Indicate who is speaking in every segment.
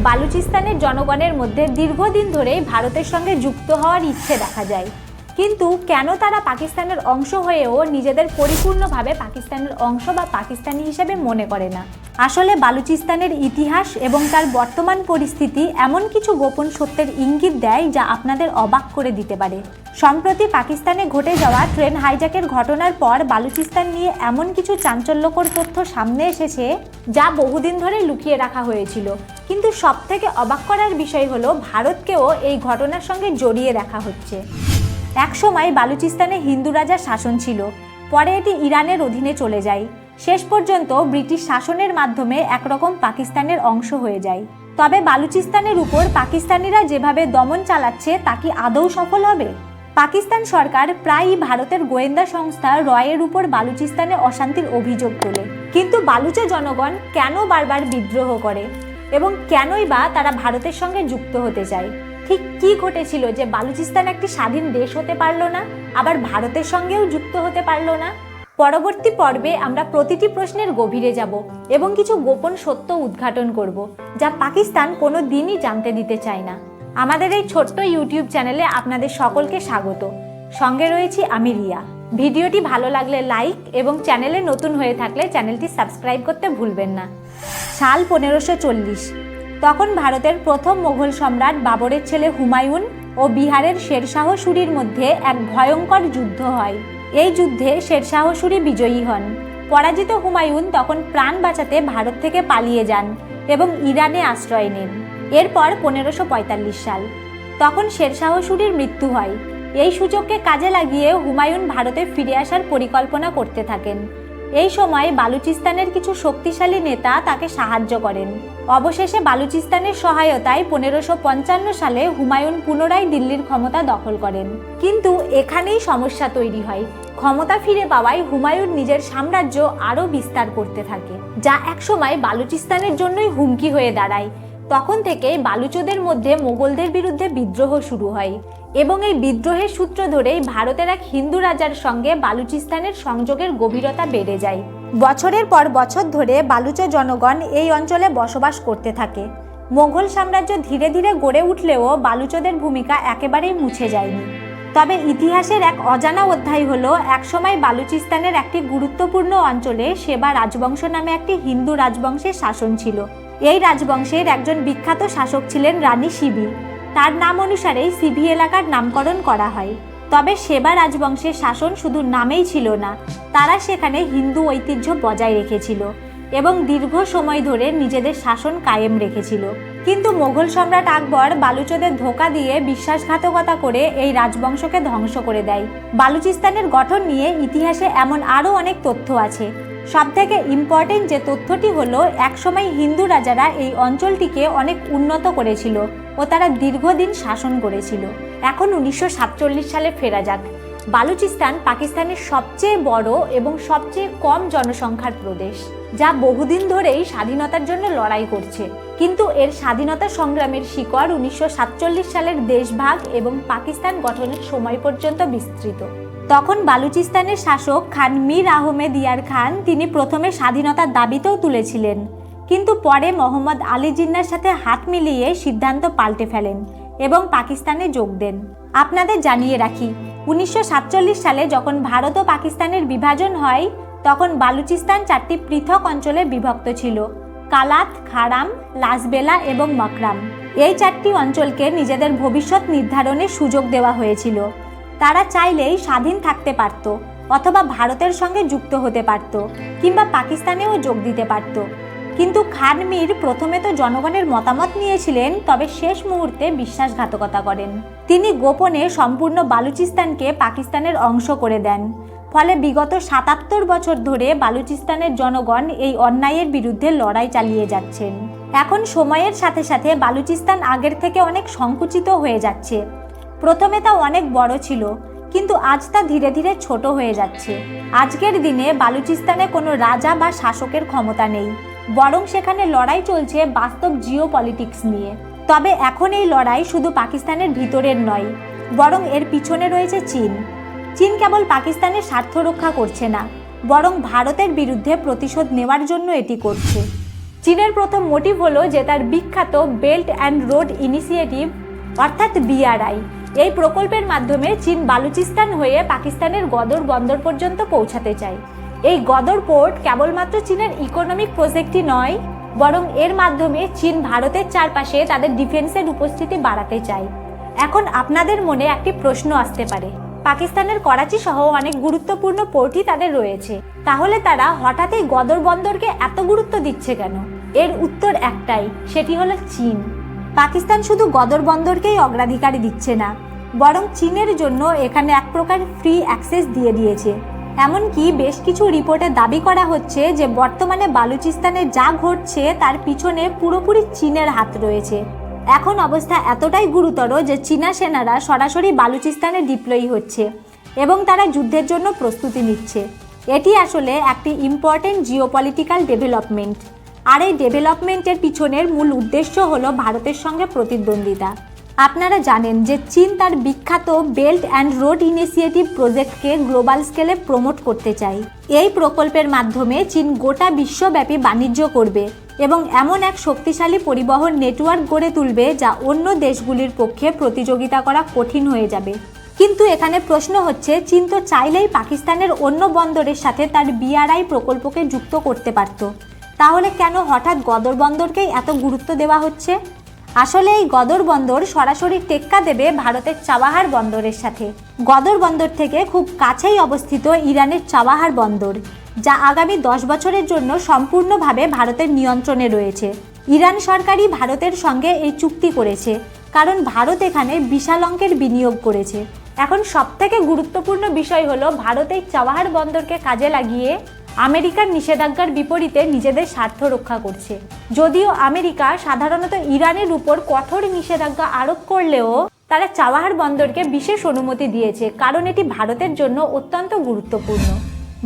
Speaker 1: বালুচিস্তানের জনগণের মধ্যে দীর্ঘদিন ধরেই ভারতের সঙ্গে যুক্ত হওয়ার ইচ্ছে দেখা যায়, কিন্তু কেন তারা পাকিস্তানের অংশ হয়েও নিজেদের পরিপূর্ণভাবে পাকিস্তানের অংশ বা পাকিস্তানি হিসেবে মনে করে না? আসলে বালুচিস্তানের ইতিহাস এবং তার বর্তমান পরিস্থিতি এমন কিছু গোপন সত্যের ইঙ্গিত দেয় যা আপনাদের অবাক করে দিতে পারে। সম্প্রতি পাকিস্তানে ঘটে যাওয়া ট্রেন হাইজ্যাকের ঘটনার পর বালুচিস্তান নিয়ে এমন কিছু চাঞ্চল্যকর তথ্য সামনে এসেছে যা বহুদিন ধরে লুকিয়ে রাখা হয়েছিল। কিন্তু সবথেকে অবাক করার বিষয় হলো ভারতকেও এই ঘটনার সঙ্গে জড়িয়ে দেখা হচ্ছে। একসময় বালুচিস্তানে হিন্দু রাজার শাসন ছিল, পরে এটি ইরানের অধীনে চলে যায়। শেষ পর্যন্ত ব্রিটিশ শাসনের মাধ্যমে একরকম পাকিস্তানের অংশ হয়ে যায়। তবে বালুচিস্তানের উপর পাকিস্তানিরা যেভাবে দমন চালাচ্ছে তা কি আদৌ সফল হবে? পাকিস্তান সরকার প্রায়ই ভারতের গোয়েন্দা সংস্থা রয়ের উপর বালুচিস্তানে অশান্তির অভিযোগ তোলে, কিন্তু বালুচে জনগণ কেন বারবার বিদ্রোহ করে এবং কেনই বা তারা ভারতের সঙ্গে যুক্ত হতে চায়? ঠিক কি ঘটেছিল যে বালুচিস্তান একটি স্বাধীন দেশ হতে পারল না, আবার ভারতের সঙ্গেও যুক্ত হতে পারল না? পরবর্তী পর্বে আমরা প্রতিটি প্রশ্নের গভীরে যাব এবং কিছু গোপন সত্য উদ্ঘাটন করব যা পাকিস্তান কোনো দিনই জানতে দিতে চায় না। আমাদের এই ছোট্ট ইউটিউব চ্যানেলে আপনাদের সকলকে স্বাগত। সঙ্গে রয়েছি আমি রিয়া। ভিডিওটি ভালো লাগলে লাইক এবং চ্যানেলে নতুন হয়ে থাকলে চ্যানেলটি সাবস্ক্রাইব করতে ভুলবেন না। সাল 1540। তখন ভারতের প্রথম মোগল সম্রাট বাবরের ছেলে হুমায়ুন ও বিহারের শেরশাহ সুরির মধ্যে এক ভয়ঙ্কর যুদ্ধ হয়। এই যুদ্ধে শেরশাহ সুরি বিজয়ী হন। পরাজিত হুমায়ুন তখন প্রাণ বাঁচাতে ভারত থেকে পালিয়ে যান এবং ইরানে আশ্রয় নেন। এরপর 1545 সাল। তখন শেরশাহ সুরির মৃত্যু হয়। এই সুযোগকে কাজে লাগিয়ে হুমায়ুন ভারতে ফিরে আসার পরিকল্পনা করতে থাকেন। এই সময় বালুচিস্তানের কিছু শক্তিশালী নেতা তাকে সাহায্য করেন। অবশেষে বালুচিস্তানের সহায়তায় 1555 সালে হুমায়ুন পুনরায় দিল্লির ক্ষমতা দখল করেন। কিন্তু এখানেই সমস্যা তৈরি হয়। ক্ষমতা ফিরে পাওয়ায় হুমায়ুন নিজের সাম্রাজ্য আরও বিস্তার করতে থাকে, যা একসময় বালুচিস্তানের জন্যই হুমকি হয়ে দাঁড়ায়। তখন থেকে বালুচদের মধ্যে মোগলদের বিরুদ্ধে বিদ্রোহ শুরু হয় এবং এই বিদ্রোহের সূত্র ধরেই ভারতের এক হিন্দু রাজার সঙ্গে বালুচিস্তানের সংযোগের গভীরতা বেড়ে যায়। বছরের পর বছর ধরে বালুচ জনগণ এই অঞ্চলে বসবাস করতে থাকে। মোগল সাম্রাজ্য ধীরে ধীরে গড়ে উঠলেও বালুচদের ভূমিকা একেবারেই মুছে যায়নি। তবে ইতিহাসের এক অজানা অধ্যায় হলো একসময় বালুচিস্তানের একটি গুরুত্বপূর্ণ অঞ্চলে সেবা রাজবংশ নামে একটি হিন্দু রাজবংশের শাসন ছিল। এই রাজবংশের একজন বিখ্যাত শাসক ছিলেন রানী শিবি। তার নাম অনুসারেই সিভি এলাকার নামকরণ করা হয়। তবে সেবা রাজবংশের শাসন শুধু নামেই ছিল না, তারা সেখানে হিন্দু ঐতিহ্য বজায় রেখেছিল এবং দীর্ঘ সময় ধরে নিজেদের শাসন কায়েম রেখেছিল। কিন্তু মোগল সম্রাট আকবর বালুচদের ধোঁকা দিয়ে বিশ্বাসঘাতকতা করে এই রাজবংশকে ধ্বংস করে দেয়। বালুচিস্তানের গঠন নিয়ে ইতিহাসে এমন আরও অনেক তথ্য আছে। সবথেকে ইম্পর্টেন্ট যে তথ্যটি হলো একসময় হিন্দু রাজারা এই অঞ্চলটিকে অনেক উন্নত করেছিল ও তারা দীর্ঘদিন শাসন করেছিল। এখন 1947 সালে ফেরা যাক। বালুচিস্তান পাকিস্তানের সবচেয়ে বড় এবং সবচেয়ে কম জনসংখ্যার প্রদেশ, যা বহুদিন ধরেই স্বাধীনতার জন্য লড়াই করছে। কিন্তু এর স্বাধীনতা সংগ্রামের শিকড় 1947 সালের দেশভাগ এবং পাকিস্তান গঠনের সময় পর্যন্ত বিস্তৃত। তখন বালুচিস্তানের শাসক খান মীর আহমেদ ইয়ার খান তিনি প্রথমে স্বাধীনতার দাবিতেও তুলেছিলেন, কিন্তু পরে মোহাম্মদ আলী জিন্নার সাথে হাত মিলিয়ে সিদ্ধান্ত পাল্টে ফেলেন এবং পাকিস্তানে যোগ দেন। আপনাদের জানিয়ে রাখি, 1947 সালে যখন ভারত ও পাকিস্তানের বিভাজন হয় তখন বালুচিস্তান 4টি পৃথক অঞ্চলে বিভক্ত ছিল: কালাত, খারাম, লাসবেলা এবং মকরাম। এই 4টি অঞ্চলকে নিজেদের ভবিষ্যৎ নির্ধারণের সুযোগ দেওয়া হয়েছিল। তারা চাইলেই স্বাধীন থাকতে পারত, অথবা ভারতের সঙ্গে যুক্ত হতে পারত, কিংবা পাকিস্তানেও যোগ দিতে পারত। কিন্তু খান মীর প্রথমে তো জনগণের মতামত নিয়েছিলেন, তবে শেষ মুহূর্তে বিশ্বাসঘাতকতা করেন। তিনি গোপনে সম্পূর্ণ বালুচিস্তানকে পাকিস্তানের অংশ করে দেন। ফলে বিগত 77 বছর ধরে বালুচিস্তানের জনগণ এই অন্যায়ের বিরুদ্ধে লড়াই চালিয়ে যাচ্ছেন। এখন সময়ের সাথে সাথে বালুচিস্তান আগের থেকে অনেক সংকুচিত হয়ে যাচ্ছে। প্রথমে তা অনেক বড় ছিল, কিন্তু আজ তা ধীরে ধীরে ছোট হয়ে যাচ্ছে। আজকের দিনে বালুচিস্তানে কোনো রাজা বা শাসকের ক্ষমতা নেই, বরং সেখানে লড়াই চলছে বাস্তব জিওপলিটিক্স নিয়ে। তবে এখন এই লড়াই শুধু পাকিস্তানের ভিতরের নয়, বরং এর পিছনে রয়েছে চীন। চীন কেবল পাকিস্তানের স্বার্থ রক্ষা করছে না, বরং ভারতের বিরুদ্ধে প্রতিশোধ নেওয়ার জন্য এটি করছে। চীনের প্রথম মোটিভ হলো যে তার বিখ্যাত বেল্ট অ্যান্ড রোড ইনিশিয়েটিভ অর্থাৎ BRI। এই প্রকল্পের মাধ্যমে চীন বালুচিস্তান হয়ে পাকিস্তানের গদর বন্দর পর্যন্ত পৌঁছাতে চায়। এই গদর পোর্ট কেবলমাত্র চীনের ইকোনমিক প্রজেক্টই নয়, বরং এর মাধ্যমে চীন ভারতের চারপাশে তাদের ডিফেন্সের উপস্থিতি বাড়াতে চায়। এখন আপনাদের মনে একটি প্রশ্ন আসতে পারে, পাকিস্তানের করাচি সহ অনেক গুরুত্বপূর্ণ পোর্টই তাদের রয়েছে, তাহলে তারা হঠাৎ এই গদর বন্দরকে এত গুরুত্ব দিচ্ছে কেন? এর উত্তর একটাই, সেটি হলো চীন। পাকিস্তান শুধু গদর বন্দরকেই অগ্রাধিকার দিচ্ছে না, বরং চীনের জন্য এখানে এক প্রকার ফ্রি অ্যাক্সেস দিয়ে দিয়েছে। এমনকি বেশ কিছু রিপোর্টে দাবি করা হচ্ছে যে বর্তমানে বালুচিস্তানে যা ঘটছে তার পিছনে পুরোপুরি চীনের হাত রয়েছে। এখন অবস্থা এতটাই গুরুতর যে চীনা সেনারা সরাসরি বালুচিস্তানে ডিপ্লয় হচ্ছে এবং তারা যুদ্ধের জন্য প্রস্তুতি নিচ্ছে। এটি আসলে একটি ইম্পর্টেন্ট জিওপলিটিক্যাল ডেভেলপমেন্ট, আর এই ডেভেলপমেন্টের পিছনের মূল উদ্দেশ্য হলো ভারতের সঙ্গে প্রতিদ্বন্দ্বিতা। আপনারা জানেন যে চীন তার বিখ্যাত বেল্ট অ্যান্ড রোড ইনিশিয়েটিভ প্রজেক্টকে গ্লোবাল স্কেলে প্রমোট করতে চায়। এই প্রকল্পের মাধ্যমে চীন গোটা বিশ্বব্যাপী বাণিজ্য করবে এবং এমন এক শক্তিশালী পরিবহন নেটওয়ার্ক গড়ে তুলবে যা অন্য দেশগুলির পক্ষে প্রতিযোগিতা করা কঠিন হয়ে যাবে। কিন্তু এখানে প্রশ্ন হচ্ছে, চীন তো চাইলেই পাকিস্তানের অন্য বন্দরের সাথে তার BRI প্রকল্পকে যুক্ত করতে পারত, তাহলে কেন হঠাৎ গদর বন্দরকেই এত গুরুত্ব দেওয়া হচ্ছে? আসলে এই গদর বন্দর সরাসরি টেক্কা দেবে ভারতের চাবাহার বন্দরের সাথে। গদর বন্দর থেকে খুব কাছেই অবস্থিত ইরানের চাবাহার বন্দর, যা আগামী 10 বছরের জন্য সম্পূর্ণভাবে ভারতের নিয়ন্ত্রণে রয়েছে। ইরান সরকারই ভারতের সঙ্গে এই চুক্তি করেছে, কারণ ভারত এখানে বিশাল অঙ্কের বিনিয়োগ করেছে। এখন সবথেকে গুরুত্বপূর্ণ বিষয় হলো ভারত এই চাবাহার বন্দরকে কাজে লাগিয়ে আমেরিকার নিষেধাজ্ঞার বিপরীতে নিজেদের স্বার্থ রক্ষা করছে। যদিও আমেরিকা সাধারণত ইরানের উপর কঠোর নিষেধাজ্ঞা আরোপ করলেও তারা চাবাহার বন্দরকে বিশেষ অনুমতি দিয়েছে, কারণ এটি ভারতের জন্য অত্যন্ত গুরুত্বপূর্ণ।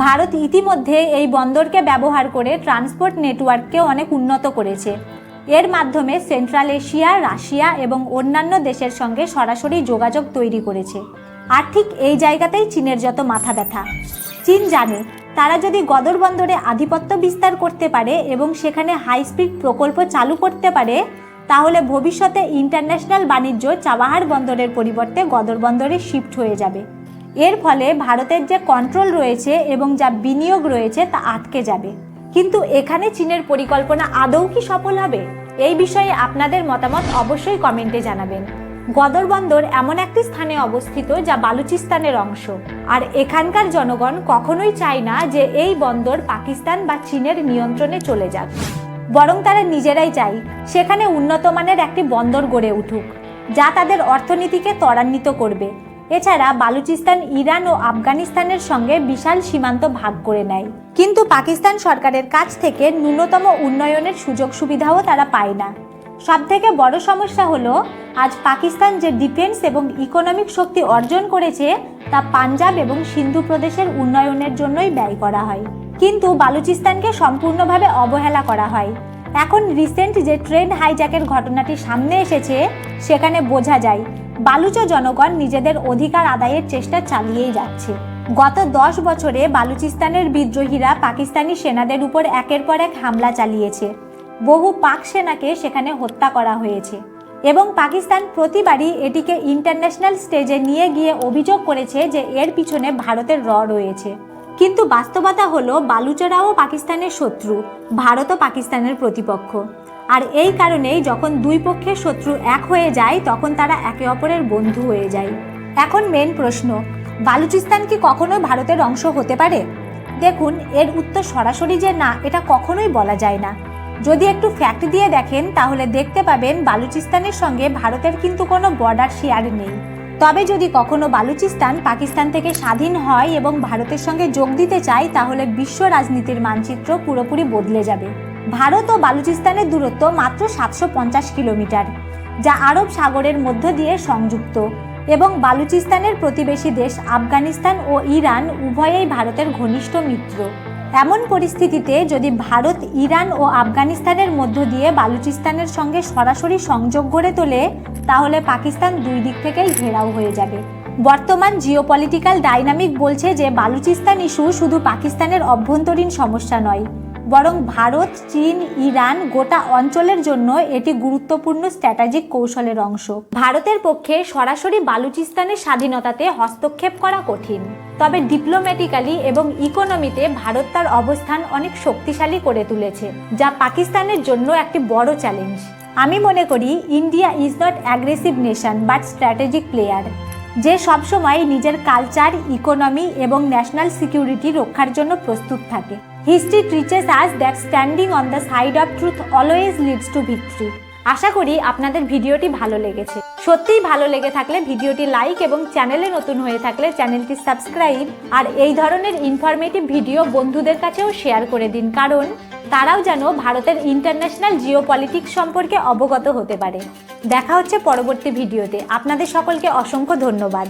Speaker 1: ভারত ইতিমধ্যে এই বন্দরকে ব্যবহার করে ট্রান্সপোর্ট নেটওয়ার্ককে অনেক উন্নত করেছে। এর মাধ্যমে সেন্ট্রাল এশিয়া, রাশিয়া এবং অন্যান্য দেশের সঙ্গে সরাসরি যোগাযোগ তৈরি করেছে। আর ঠিক এই জায়গাতেই চীনের যত মাথা ব্যথা। চীন জানে তারা যদি গদর বন্দরে আধিপত্য বিস্তার করতে পারে এবং সেখানে হাই স্পিড প্রকল্প চালু করতে পারে, তাহলে ভবিষ্যতে ইন্টারন্যাশনাল বাণিজ্য চাবাহার বন্দরের পরিবর্তে গদর বন্দরে শিফট হয়ে যাবে। এর ফলে ভারতের যে কন্ট্রোল রয়েছে এবং যা বিনিয়োগ রয়েছে তা আটকে যাবে। কিন্তু এখানে চীনের পরিকল্পনা আদৌ কি সফল হবে? এই বিষয়ে আপনাদের মতামত অবশ্যই কমেন্টে জানাবেন। গদর বন্দর এমন একটি স্থানে অবস্থিত যা বালুচিস্তানের অংশ, আর এখানকার জনগণ কখনোই চায় না যে এই বন্দর পাকিস্তান বা চীনের নিয়ন্ত্রণে চলে যাক, বরং তারা নিজেরাই চায় সেখানে উন্নত মানের একটি বন্দর গড়ে উঠুক, যা তাদের অর্থনীতিকে ত্বরান্বিত করবে। এছাড়া বালুচিস্তান ইরান ও আফগানিস্তানের সঙ্গে বিশাল সীমান্ত ভাগ করে নেয়, কিন্তু পাকিস্তান সরকারের কাছ থেকে ন্যূনতম উন্নয়নের সুযোগ সুবিধাও তারা পায় না। সবথেকে বড় সমস্যা হলো, আজ পাকিস্তান যে ডিফেন্স এবং ইকোনমিক শক্তি অর্জন করেছে তা পাঞ্জাব এবং সিন্ধু প্রদেশের উন্নয়নের জন্যই ব্যয় করা হয়, কিন্তু বালুচিস্তানকে সম্পূর্ণভাবে অবহেলা করা হয়। এখন রিসেন্ট যে ট্রেন হাইজ্যাকের ঘটনাটি সামনে এসেছে, সেখানে বোঝা যায় বালুচ জনগণ নিজেদের অধিকার আদায়ের চেষ্টা চালিয়েই যাচ্ছে। গত 10 বছরে বালুচিস্তানের বিদ্রোহীরা পাকিস্তানি সেনাদের উপর একের পর এক হামলা চালিয়েছে। বহু পাক সেনাকে সেখানে হত্যা করা হয়েছে এবং পাকিস্তান প্রতিবারই এটিকে ইন্টারন্যাশনাল স্টেজে নিয়ে গিয়ে অভিযোগ করেছে যে এর পিছনে ভারতের রয়েছে। কিন্তু বাস্তবতা হলো বালুচরাও পাকিস্তানের শত্রু, ভারতও পাকিস্তানের প্রতিপক্ষ। আর এই কারণেই যখন দুই পক্ষের শত্রু এক হয়ে যায় তখন তারা একে অপরের বন্ধু হয়ে যায়। এখন মেন প্রশ্ন, বালুচিস্তান কি কখনো ভারতের অংশ হতে পারে? দেখুন, এর উত্তর সরাসরি যে না এটা কখনোই বলা যায় না। যদি একটু ফ্যাক্ট দিয়ে দেখেন তাহলে দেখতে পাবেন বালুচিস্তানের সঙ্গে ভারতের কিন্তু কোনো বর্ডার শেয়ার নেই। তবে যদি কখনো বালুচিস্তান পাকিস্তান থেকে স্বাধীন হয় এবং ভারতের সঙ্গে যোগ দিতে চায়, তাহলে বিশ্ব রাজনীতির মানচিত্র পুরোপুরি বদলে যাবে। ভারত ও বালুচিস্তানের দূরত্ব মাত্র 750 কিলোমিটার, যা আরব সাগরের মধ্য দিয়ে সংযুক্ত, এবং বালুচিস্তানের প্রতিবেশী দেশ আফগানিস্তান ও ইরান উভয়েই ভারতের ঘনিষ্ঠ মিত্র। এমন পরিস্থিতিতে যদি ভারত ইরান ও আফগানিস্তানের মধ্য দিয়ে বালুচিস্তানের সঙ্গে সরাসরি সংযোগ গড়ে তোলে, তাহলে পাকিস্তান দুই দিক থেকেই ঘেরাও হয়ে যাবে। বর্তমান জিওপলিটিক্যাল ডাইনামিক বলছে যে বালুচিস্তান ইস্যু শুধু পাকিস্তানের অভ্যন্তরীণ সমস্যা নয়, বরং ভারত, চীন, ইরান গোটা অঞ্চলের জন্য এটি গুরুত্বপূর্ণ স্ট্র্যাটেজিক কৌশলের অংশ। ভারতের পক্ষে সরাসরি বালুচিস্তানের স্বাধীনতাতে হস্তক্ষেপ করা কঠিন, তবে ডিপ্লোম্যাটিক্যালি এবং ইকোনমিতে ভারত তার অবস্থান অনেক শক্তিশালী করে তুলেছে, যা পাকিস্তানের জন্য একটি বড় চ্যালেঞ্জ। আমি মনে করি India is not aggressive nation but strategic player, যে সবসময় নিজের কালচার, ইকোনমি এবং ন্যাশনাল সিকিউরিটি রক্ষার জন্য প্রস্তুত থাকে। History teaches us that standing on the side of truth always leads to victory. আশা করি আপনাদের ভিডিওটি ভালো লেগেছে। সত্যিই ভালো লেগে থাকলে ভিডিওটি লাইক এবং চ্যানেলে নতুন হয়ে থাকলে চ্যানেলটি সাবস্ক্রাইব, আর এই ধরনের ইনফরমেটিভ ভিডিও বন্ধুদের কাছেও শেয়ার করে দিন, কারণ তারাও যেন ভারতের ইন্টারন্যাশনাল জিওপলিটিক্স সম্পর্কে অবগত হতে পারে। দেখা হচ্ছে পরবর্তী ভিডিওতে। আপনাদের সকলকে অসংখ্য ধন্যবাদ।